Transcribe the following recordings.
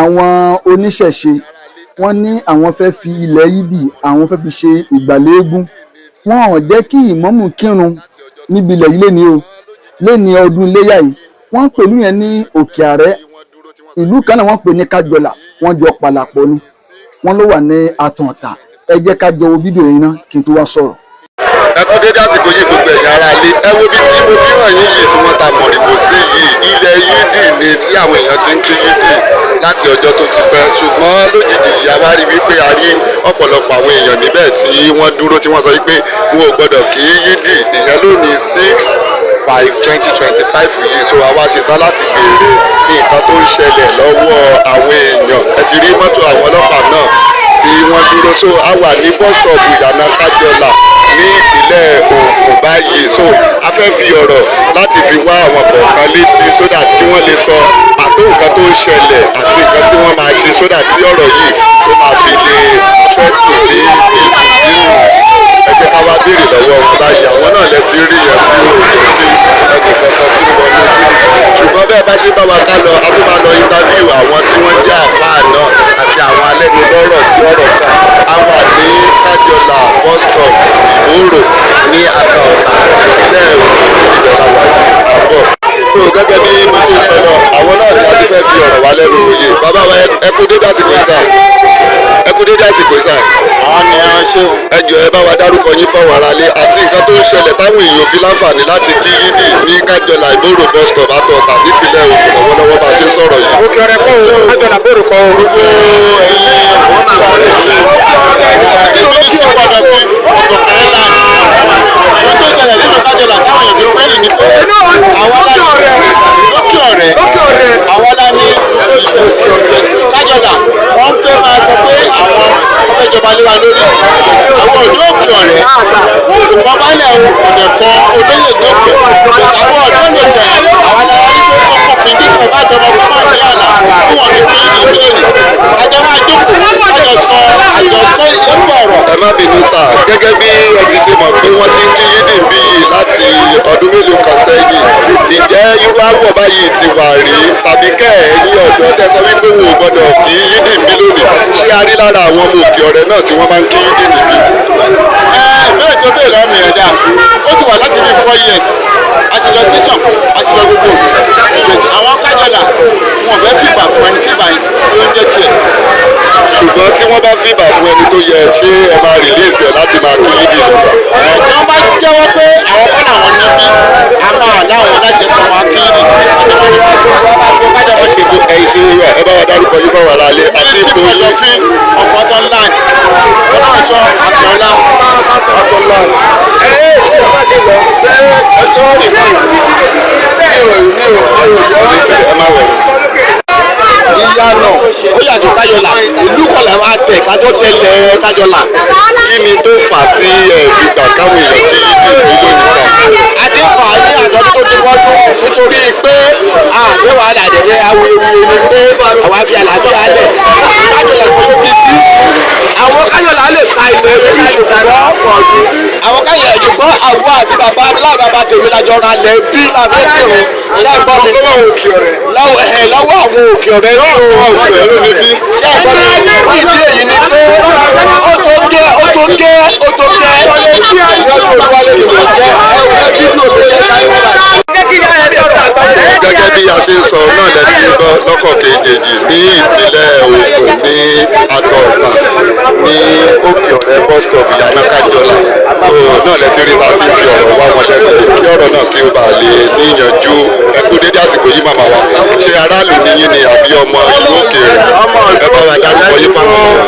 àwọn oníṣẹ̀ṣe wọ́n ní àwọn fẹ́ fi ilẹ̀ yídì àwọn fẹ́ fi ṣe ìgbàlẹ́gùn wọn ò jẹ́ kí ìmámù kírun níbi ilẹ̀ yìí léni ọdún iléyà yìí wọ́n ń pèlú yẹn ní òkè àrẹ ìlú kan náà wọ́n pè ní kájọlà wọ́n jọ pàlàpọ̀ ni wọ́n ló wà ní àtàntà ẹ jẹ́ ká jọ wo fídíò yìí ná kí n tó wá sọ̀rọ̀. ẹ kú dédé àsìkò yìí gbogbo ẹ̀yà ara lé ẹ wo bí tí mo fi hàn yín yìí tí wọ́n ta mọ̀rìbò sí yìí ilẹ̀ yídì ni tí àwọn èèyàn ti ń kí yídì láti ọjọ́ tó ti pẹ́ ṣùgbọ́n lójijì yìí a bá rí wípé a rí ọ̀pọ̀lọpọ̀ àwọn èèyàn níbẹ̀ tí wọ́n dúró tí wọ́n sọ wípé wọn ò gbọ́dọ̀ kí yídì ìyẹn lónìí 6/5/2025 yìí so àwa ṣetán láti béèrè nǹkan tó ń ṣẹlẹ̀ lọ́wọ́ àwọn èèyàn ẹ ti rí mọ́tò àwọn ọlọ́pàá náà tí wọ́n dúró so a wà ní bus stop ìyànà kájọlà ní ìpínlẹ̀ Ògùn báyìí so a fẹ́ fi ọ̀rọ̀ láti fi wá àwọn kọ̀ọ̀kan létí so that kí wọ́n lè sọ pàtó nǹkan tó ń ṣẹlẹ̀ àti nǹkan tí wọ́n máa ṣe so that tí ọ̀rọ̀ yìí tó máa fi lè fẹ́tù ní ìdí ẹ jẹ́ ká wá béèrè lọ́wọ́ wọn báyìí àwọn náà lẹ ti rí yẹn tí ó rò sí ẹnì kankan tí wọ́n ní ṣùgbọ́n bẹ́ẹ̀ bá ṣe bá wa ká lọ a tún máa lọ interview àwọn tí wọ́n jẹ́ àfáà náà àti àwọn alẹ́nulọ́rọ̀ tí ọ̀rọ̀ kan á wà ní kájọlà bus stop ìgbòrò ní àtàọ̀tà ìpínlẹ̀ ìjọba wà àbọ̀. so gẹ́gẹ́ bí mo ṣe sọ lọ àwọn náà ni wọ́n ti fẹ́ fi ọ̀rọ̀ wá lẹ́nu òye bàbá wa ẹ kú dédé àsìkò ìsà ẹ kú dédé àsìkò ìsà. àwọn ni wọn ṣe. ẹ jọ̀ọ́ ẹ bá wa dárúkọ yín fáwọn aráalé àti nǹkan tó ń ṣẹlẹ̀ táwọn èèyàn fi láǹfààní láti kí yídì ní kájọlà ìgbòrò bus stop àtọ̀ọ̀tà nípínlẹ̀ Ògùn lọ́wọ́lọ́wọ́ bá a ṣe ń sọ̀rọ̀ yìí. òkè ọ̀rẹ́ kọ́ o kájọlà bẹ̀rù kọ́ o. gbogbo ẹ̀yin àwọn náà wọ́n lè ṣe ètò ìṣòwò padà sí ọ̀dọ̀kẹ́ ńlá wọ́n tó ṣẹlẹ̀ nínú kájọlà táwọn èèyàn fi pẹ́ẹ́lì ní pé àwọn aláṣẹ lókè ọ̀rẹ́ àwọn aláṣẹ kájọlà wọ́n fẹ́ máa sọ pé àwọn ọmọ ìjọba lé wa lórí àwọn ọ̀dọ́ òkè ọ̀rẹ́ ìwọ̀n bá lẹ̀ ọ̀dẹ̀ kan olóyè lókè àwọn ọ̀dọ́ lòkè àwọn aláṣẹ tó kọ́kọ́ fi ní ìfọ̀bá ìjọba fún ọ̀dẹ́ àlà tí wọ́n ti fi ìdílé àjọ máa jókòó àjọsọ ìlú ọ̀rọ̀. ẹ má bínú sá gẹ́gẹ́ bí ẹ ti ṣe mọ̀ pé wọ́n ti ń kí yídì ń bí yìí láti ọdún mélòó kan sẹ́yìn ǹjẹ́ irú àwọ̀ báyìí ti wà rí tàbí kẹ́ ẹ̀yin ọ̀dọ́ tẹ́ sọ wípé wọn ò gbọ́dọ̀ kí yídì ń bí lónìí ṣé a rí lára àwọn ọmọ òkè ọ̀rẹ́ náà tí wọ́n máa ń kí yídì níbí. ìbéèrè tó béèrè lọ́wọ́ mi ẹ̀dá ó ti wà láti bí 4 years àti lọ tẹ̀sán àti lọ gbogbo àwọn kájọlà wọn fẹ́ fìbà fún ẹni fìbà yìí ló ń jẹ́ tiẹ̀. ṣùgbọ́n tí wọ́n bá fìbà fún ẹni tó yẹ ṣé ẹ máa rìlíìsì ẹ láti máa kí yídì lọ́sà. tí wọ́n bá jẹ́wọ́ pé àwọn kọ́nà àwọn níbí a máa láwọn láti fún wa kí yídì kájọba ṣe gbogbo ẹ̀yin ṣe wà ẹ bá wa dárúkọ yín fáwọn aráalé àti ipò yín. ọ̀pọ̀ ọ̀tọ̀ ńlá ọlọ́ọ̀ṣọ́ àtọ̀ọ́lá ọ̀tọ̀ọ̀lá. ìyànà ó yàtọ̀ kájọlà ìlú kọlà máa tẹ̀ kájọ tẹ̀lé kájọlà kí ni tó fà á tí ẹ fi gbà káwọn èèyàn kí yídì ìlú lónìí kan. adéfà ní àjọ tó ti wọ́jú nítorí pé àgbẹ̀wò àdàdẹ̀yẹ awuyewuye ni pé àwa fi àlàáfíà lẹ̀ kájọlà tó ti sí. àwọn kájọlà lè ka ìwé ìwé ìgbọ́ ọ̀dún. àwọn kájọlà ìgbọ́ àwọn àti bàbá aláàbàbà tèmi lájọ ra lẹ̀ bí àbẹ́ tèmi ṣàgbọ́ mi lọ́wọ́ àwọn òkè ọ̀rẹ́ yóò lónìí bí. ṣàgbọ́ mi ìdí èyí ni pé ó tó gẹ́ gẹ́gẹ́ bí a ṣe ń sọ náà lẹ́sìn gbọ́ lọ́kọ̀ kejì ní ìpínlẹ̀ Ògùn ní àtọ̀ọ̀tà ní òkè ọ̀rẹ́ bus stop ìyànà kájọlà so náà lẹ́sìn rí bá ti fi ọ̀rọ̀ wá wọn lẹ́nu kí ọ̀rọ̀ náà kí ó bá lè níyànjú ẹ kú dédé àsìkò yìí màmá wa ṣé aráàlú níyìn ni àbí ọmọ ìlú òkèèrè ẹ bá wa dárúkọ yín fáwọn ọmọ.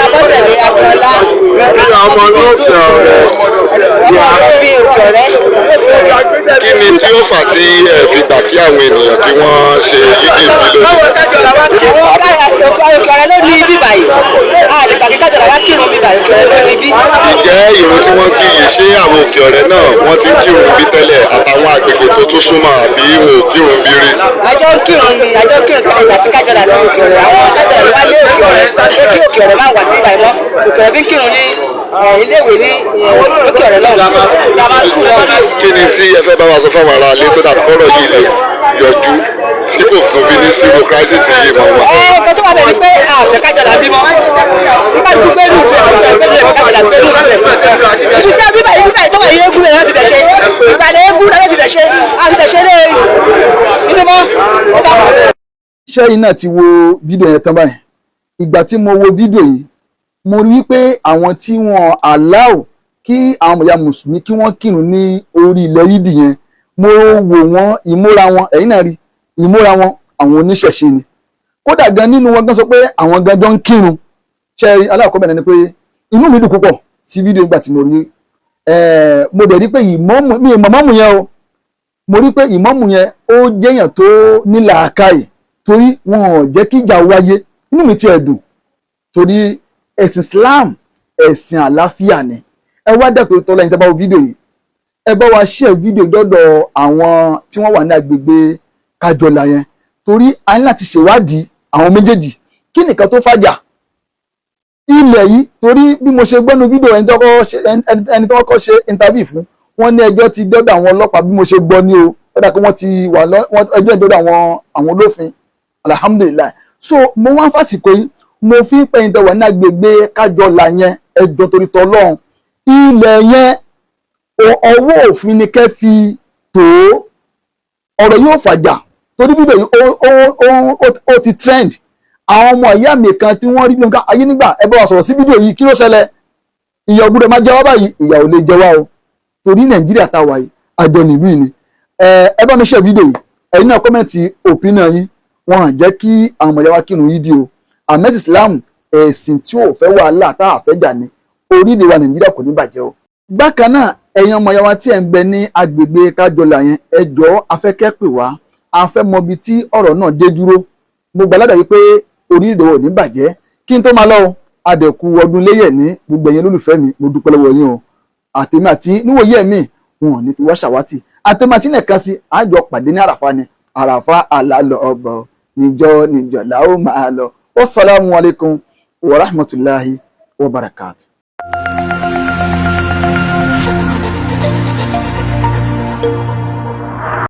Abọ́sẹ̀dé Akọ́lá. ọmọ ní òkè ọ̀rẹ́. Ọmọ bí òkè ọ̀rẹ́. kí ni tí ó fà tí ẹ fi gbà kí àwọn ènìyàn kí wọ́n ṣe yídì ìbí lónìí. Òkè ọ̀rẹ́ ló ní ibi báyìí. Àlè tàbí kájọ̀lá wá kírun bí báyìí òkè ọ̀rẹ́ ló ní ibi. ǹjẹ́ ìrun tí wọ́n kí yìí ṣé àwọn òkè ọ̀rẹ́ náà wọ́n ti ń kírun bí tẹ́lẹ̀ àtàwọn àgbègbè tó tún súnmọ́ àbí wọn ò kírun bí rí. Àjọ kírun tàbí kájọ̀lá ní òkè ọ̀rẹ́. Àwọn kájọ̀lá wá lé òkè ọ̀rẹ́ pé kí òkè ọ̀rẹ́ máa wà sí ìbàyìí mọ́. Òkè ọ̀rẹ́ bí kírun ní iléèwé ní òkè ọ̀rẹ́ lọ́wọ́. kí ni tí ẹ fẹ́ bá wa sọ fáwọn ará ilé sódà kọ́rọ̀ yìí lè yọjú tí kò fún bí ní civil crisis yìí mọ́ wọn. Ẹ̀ẹ́dọ̀ tó wà bẹ̀rẹ̀ àfitẹ̀ṣe lé inú mọ́ ó dàbọ̀. Ṣé yìí náà ti wo fídíò yẹn tán báyìí? Ìgbà tí mo wo fídíò yìí mo rí wípé àwọn tí wọn allow kí àwọn ọmọ ìyá mùsùlùmí kí wọ́n kírun ní orí ilẹ̀ yídì yẹn, mo wò wọ́n ìmúra wọn, ẹ̀yin náà rí ìmúra wọn, àwọn oníṣẹ̀ṣe ni. Kódà gan nínú wọn gan sọ pé àwọn gan jọ ń kírun. Ṣé alákọ̀ọ́bẹ̀ náà ni pé inú mi dùn púpọ̀ sí fídíò ìgbà tí mo rí mo dẹ̀ rí pé ìmọ̀mù yẹn o, mo rí pé ìmọ̀mù yẹn ó jẹ́yàn tó ní làákàyè torí wọn ò jẹ́ kí ìjà wáyé. Inú mi tiẹ̀ dùn torí ẹ̀sìn Islam ẹ̀sìn àlàáfíà ni. Ẹ wá dẹ̀ torí tọ́lá yín tẹ́ bá wo fídíò yìí, ẹ bá wa share fídíò dọ́dọ̀ àwọn tí wọ́n wà ní agbègbè Kájọlà yẹn torí a ní láti ṣèwádìí àwọn méjèèjì kí nìkan tó fàjà ilẹ̀ yìí. Torí bí mo ṣe gbọ́nu fídíò ẹni tó kọ́kọ́ ṣe interview fún wọn ní ẹjọ́ ti dọ́dọ̀ àwọn ọlọ́pàá, bí mo ṣe gbọ́ ní o ó dà pé wọ́n ti wà ẹjọ́ ìdọ́dọ̀ àwọn olófin, alhamdulillah. So mo wá ń fàsìkò yìí mo fi ń pẹ́yìn tẹ̀wọ̀ ní agbègbè Kájọlà yẹn, ẹjọ́ torí tọ́lọ́run ilẹ̀ yẹn ọwọ́ òfin ni kẹ́ fi tó ọ̀rọ̀ yóò fàjà torí fídíò yìí ó ti trend. Àwọn ọmọ ìyá mi kan tí wọ́n rí nǹkan ayé nígbà ẹ bá wa sọ̀rọ̀ sí fídíò yìí, kí ló ṣẹlẹ̀? Ìyà ò gbọ́dọ̀ máa jẹ wá báyìí, ìyà ò lè jẹ wá o torí Nàìjíríà tá a wà yìí àjọ nìlú yìí ni. Ẹ bá mi share fídíò yìí, ẹ̀yin náà kọ́mẹ̀ntì opinion yín. Wọn à jẹ́ kí àwọn ọmọ ìyá wa kírun yídì o. Àmẹ́sì Islam ẹ̀sìn tí ò fẹ́ wàhálà tá a fẹ́ jà ní, orílẹ̀ wa Nàìjíríà kò ní bàjẹ́ o. Bákan náà ẹ̀yin ọmọ ìyá wa tí ẹ̀ ń bẹ ní agbègbè Kájọlà yẹn, ẹ jọ̀ọ́ afẹ́kẹ́ pè wá, a fẹ́ mọ ibi tí ọ̀rọ̀ náà dé dúró. Mo gbàládà yìí pé orílẹ̀-èdè wa ò ní bàjẹ́. Kí n tó máa lọ adẹ̀kù ọdún léyẹ̀ ní gbogbo ẹ̀yin olólùfẹ́ mi, mo dúpẹ́ lọ́wọ́ yín o. Àtèmi àti níwòye ẹ̀mí wọn ò ní fi wá ṣàwátì. Àtèmi àti nìkan sí àjọ pàdé ní àràfá ni, àràfá àlàlọ́ ọ̀bọ̀ níjọ́ la ó máa lọ. Wassalamu alaikum wa rahmatullahi wa barakatuh.